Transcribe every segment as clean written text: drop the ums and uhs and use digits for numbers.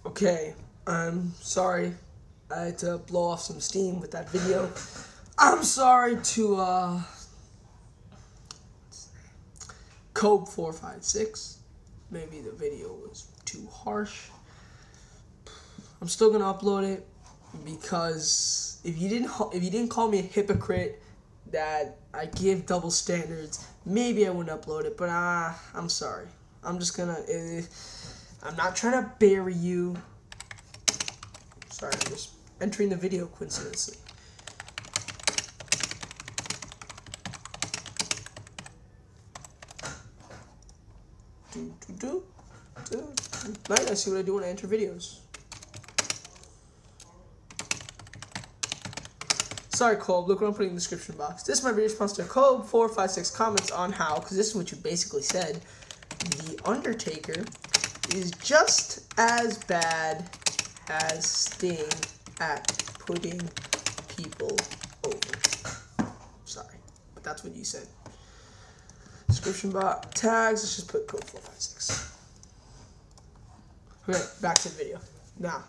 Okay, I'm sorry. I had to blow off some steam with that video. I'm sorry to Code 456. Maybe the video was too harsh. I'm still gonna upload it because if you didn't call me a hypocrite that I give double standards, maybe I wouldn't upload it. But I'm sorry. I'm just gonna. I'm not trying to bury you. Sorry, I'm just entering the video coincidentally. Right, I see what I do when I enter videos. Sorry, Cole, look what I'm putting in the description box. This is my video response to Code 456 comments on how, because this is what you basically said, The Undertaker is just as bad as Sting at putting people over. Sorry, but that's what you said. Description box, tags, let's just put Code 456. Okay, back to the video. Now,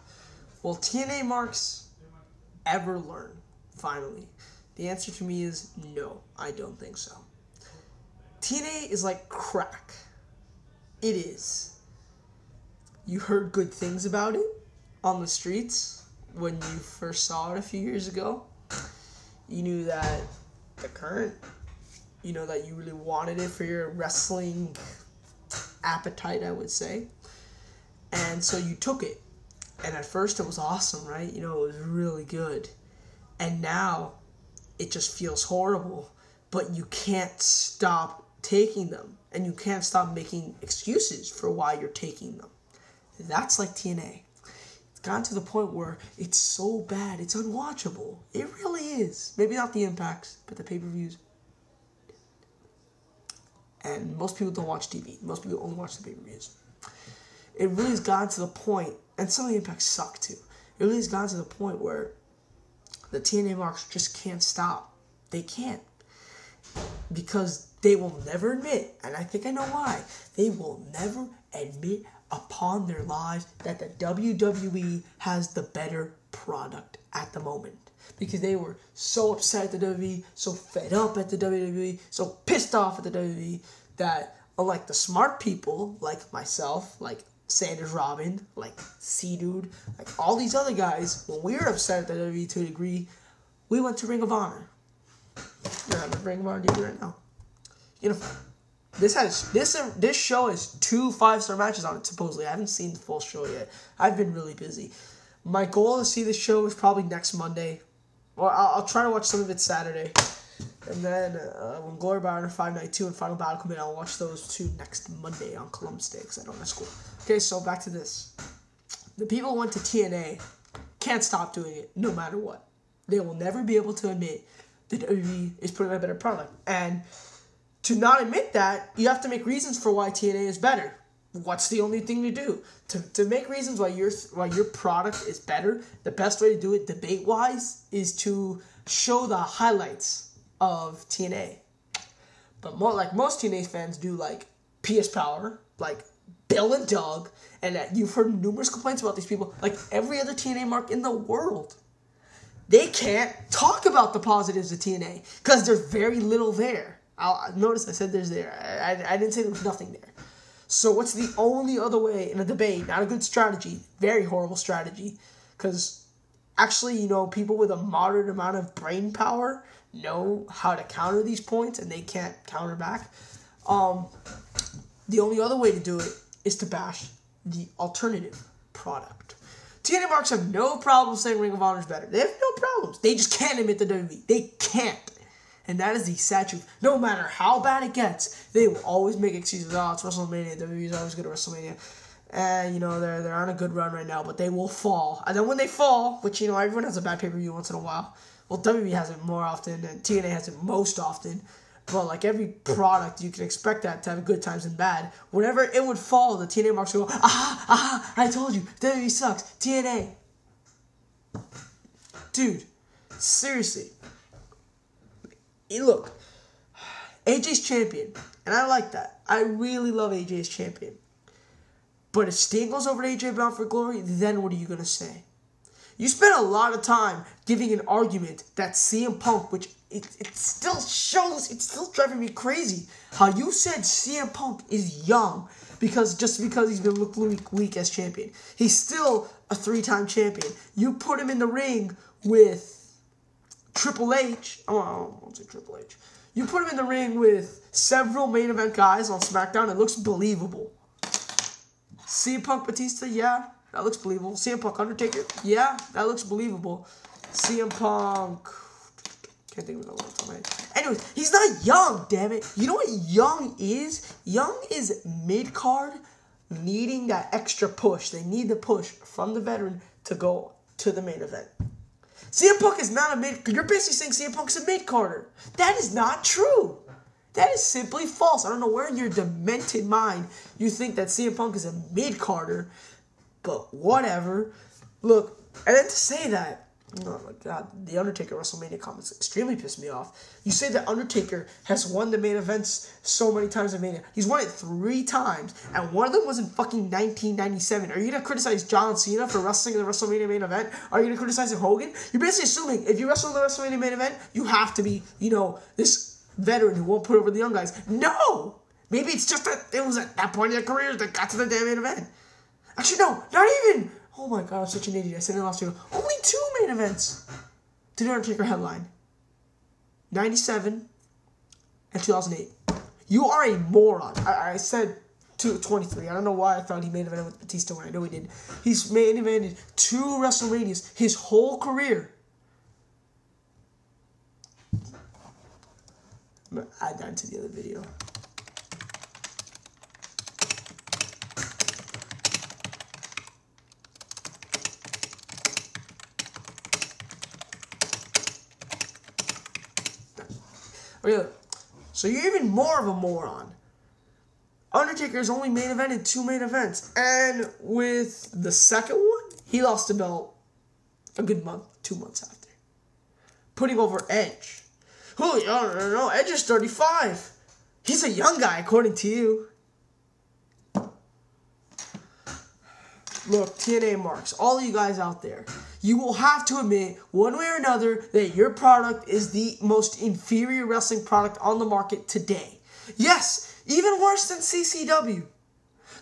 will TNA marks ever learn? Finally, the answer to me is no, I don't think so. TNA is like crack. It is. You heard good things about it on the streets when you first saw it a few years ago. You knew that the current, you know that you really wanted it for your wrestling appetite, I would say. And so you took it. And at first it was awesome, right? You know, it was really good. And now it just feels horrible. But you can't stop taking them. And you can't stop making excuses for why you're taking them. That's like TNA. It's gotten to the point where it's so bad, it's unwatchable. It really is. Maybe not the impacts, but the pay-per-views. And most people don't watch TV. Most people only watch the pay-per-views. It really has gotten to the point, and some of the impacts suck too. It really has gotten to the point where the TNA marks just can't stop. They can't. Because they will never admit, and I think I know why, they will never admit upon their lives that the WWE has the better product at the moment. Because they were so upset at the WWE, so fed up at the WWE, so pissed off at the WWE, that unlike the smart people, like myself, like Sanders Robin, like C-Dude, like all these other guys, when we were upset at the WWE to a degree, we went to Ring of Honor. You're having Ring of Honor TV right now. You know, this show has 2 5-star matches on it, supposedly. I haven't seen the full show yet. I've been really busy. My goal to see this show is probably next Monday. Or I'll try to watch some of it Saturday. And then when Glory Bound 592 and Final Battle come in, I'll watch those 2 next Monday on Columbus Day because I don't have school. Okay, so back to this. The people who went to TNA can't stop doing it no matter what. They will never be able to admit that WWE is putting out a better product. And to not admit that, you have to make reasons for why TNA is better. What's the only thing to do? To make reasons why your product is better, the best way to do it debate-wise is to show the highlights of TNA. But like most TNA fans do, like PS Power, like Bill and Doug, and you've heard numerous complaints about these people, like every other TNA mark in the world. They can't talk about the positives of TNA because there's very little there. Notice I said there's there. I didn't say there was nothing there. So what's the only other way in a debate? Not a good strategy. Very horrible strategy. Because actually, you know, people with a moderate amount of brain power know how to counter these points, and they can't counter back. The only other way to do it is to bash the alternative product. TNA marks have no problem saying Ring of Honor is better. They have no problems. They just can't admit the WWE. They can't. And that is the sad truth. No matter how bad it gets, they will always make excuses. Oh, it's WrestleMania. WWE is always good at WrestleMania. And, you know, they're on a good run right now, but they will fall. And then when they fall, which, you know, everyone has a bad pay-per-view once in a while. Well, WWE has it more often, and TNA has it most often. But, like, every product, you can expect that to have good times and bad. Whenever it would fall, the TNA marks go, I told you, WWE sucks. TNA. Dude, seriously. Look, AJ's champion, and I like that. I really love AJ as champion. But if Sting goes over to AJ Brown for glory, then what are you going to say? You spent a lot of time giving an argument that CM Punk, which it still shows, it's still driving me crazy, how you said CM Punk is young because he's been looking weak as champion. He's still a 3-time champion. You put him in the ring with Triple H. I won't say Triple H. You put him in the ring with several main event guys on SmackDown. It looks believable. CM Punk Batista, yeah, that looks believable. CM Punk Undertaker, yeah, that looks believable. CM Punk, can't think of another one. Anyways, he's not young, damn it. You know what young is? Young is mid-card needing that extra push. They need the push from the veteran to go to the main event. CM Punk is not a mid. You're basically saying CM Punk's a mid-carder. That is not true. That is simply false. I don't know where in your demented mind you think that CM Punk is a mid-carder, but whatever. Look, and then to say that, oh my God, the Undertaker WrestleMania comments extremely pissed me off. You say that Undertaker has won the main events so many times in Mania. He's won it 3 times, and one of them was in fucking 1997. Are you going to criticize John Cena for wrestling in the WrestleMania main event? Are you going to criticize Hogan? You're basically assuming if you wrestle in the WrestleMania main event, you have to be, this veteran who won't put over the young guys. No! Maybe it's just that it was at that point in their careers that got to the damn main event. Actually, no, not even. Oh my God, I'm such an idiot. I said it last year. Only 2 main events did Undertaker headline. 97 and 2008. You are a moron. I said 23. I don't know why I thought he main evented with Batista when I know he did. He's main evented 2 WrestleManias his whole career. I'm going to add that into the other video. Okay, so you're even more of a moron. Undertaker's only main evented 2 main events. And with the second one, he lost the belt a good month, 2 months after. Putting over Edge. Who? No, Edge is 35. He's a young guy, according to you. Look, TNA marks, all of you guys out there, you will have to admit, one way or another, that your product is the most inferior wrestling product on the market today. Yes, even worse than CCW.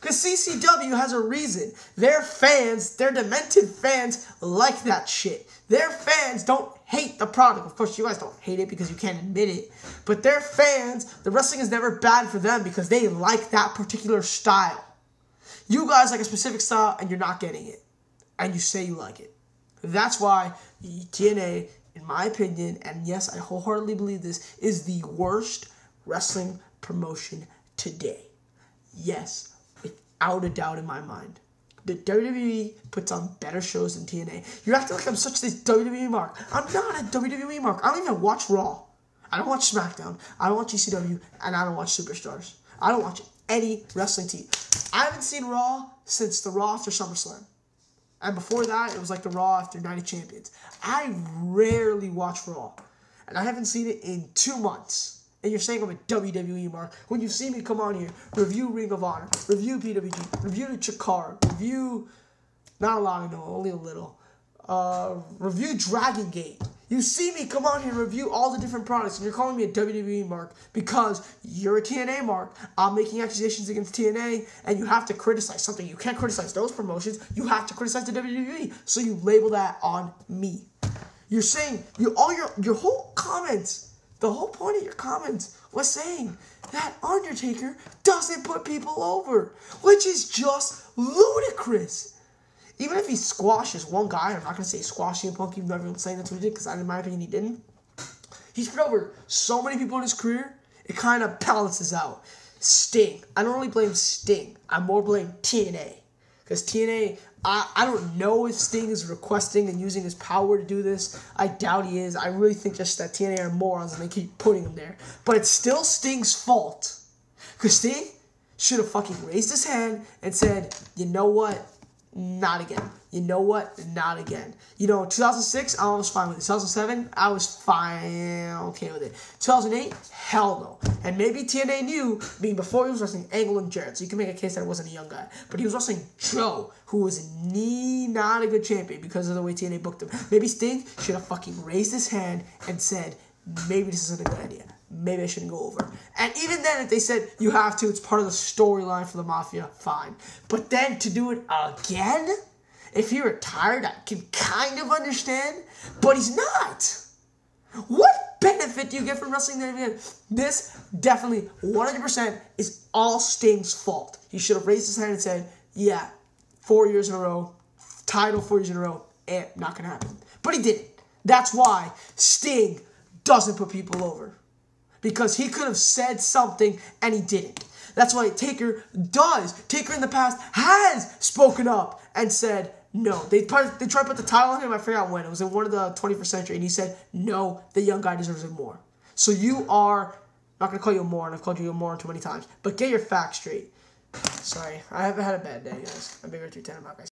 Because CCW has a reason. Their fans, their demented fans, like that shit. Their fans don't hate the product. Of course, you guys don't hate it because you can't admit it. But their fans, the wrestling is never bad for them because they like that particular style. You guys like a specific style and you're not getting it. And you say you like it. That's why TNA, in my opinion, and yes, I wholeheartedly believe this, is the worst wrestling promotion today. Yes, without a doubt in my mind. The WWE puts on better shows than TNA. You're acting like I'm such this WWE mark. I'm not a WWE mark. I don't even watch Raw. I don't watch SmackDown. I don't watch ECW. And I don't watch Superstars. I don't watch any wrestling team. I haven't seen Raw since the Raw after SummerSlam. And before that, it was like the Raw after Night of Champions. I rarely watch Raw. And I haven't seen it in 2 months. And you're saying I'm a WWE mark. When you see me come on here, review Ring of Honor, review PWG, review the Chikara, review, not a lot, I know, only a little, review Dragon Gate. You see me come on here and review all the different products, and you're calling me a WWE mark because you're a TNA mark. I'm making accusations against TNA, and you have to criticize something. You can't criticize those promotions. You have to criticize the WWE. So you label that on me. You're saying your whole comments. The whole point of your comments was saying that Undertaker doesn't put people over, which is just ludicrous. Even if he squashes one guy, I'm not going to say squashing a Punk, even though everyone's saying that's what he did, because in my opinion he didn't. He's put over so many people in his career, it kind of balances out. Sting. I don't really blame Sting. I more blame TNA. Because TNA, I don't know if Sting is requesting and using his power to do this. I doubt he is. I really think just that TNA are morons and they keep putting him there. But it's still Sting's fault. Because Sting should have fucking raised his hand and said, you know what? Not again. You know what? Not again. 2006, I was fine with it. 2007, I was okay with it. 2008, hell no. And maybe TNA knew, being before he was wrestling Angle and Jarrett, so you can make a case that it wasn't a young guy. But he was wrestling Joe, who was not a good champion because of the way TNA booked him. Maybe Sting should have fucking raised his hand and said, maybe this isn't a good idea. Maybe I shouldn't go over. And even then, if they said, you have to, it's part of the storyline for the Mafia, fine. But then to do it again? If he retired, I can kind of understand. But he's not. What benefit do you get from wrestling there again? This definitely, 100%, is all Sting's fault. He should have raised his hand and said, yeah, 4 years in a row, title 4 years in a row, not going to happen. But he didn't. That's why Sting doesn't put people over. Because he could have said something and he didn't. That's why Taker does. Taker in the past has spoken up and said no. They tried to put the title on him, I forgot when. It was in one of the 21st century, and he said, no, the young guy deserves it more. So you are, I'm not going to call you a moron. I've called you a moron too many times. But get your facts straight. Sorry, I haven't had a bad day, guys. I'm bigger 210 about guys.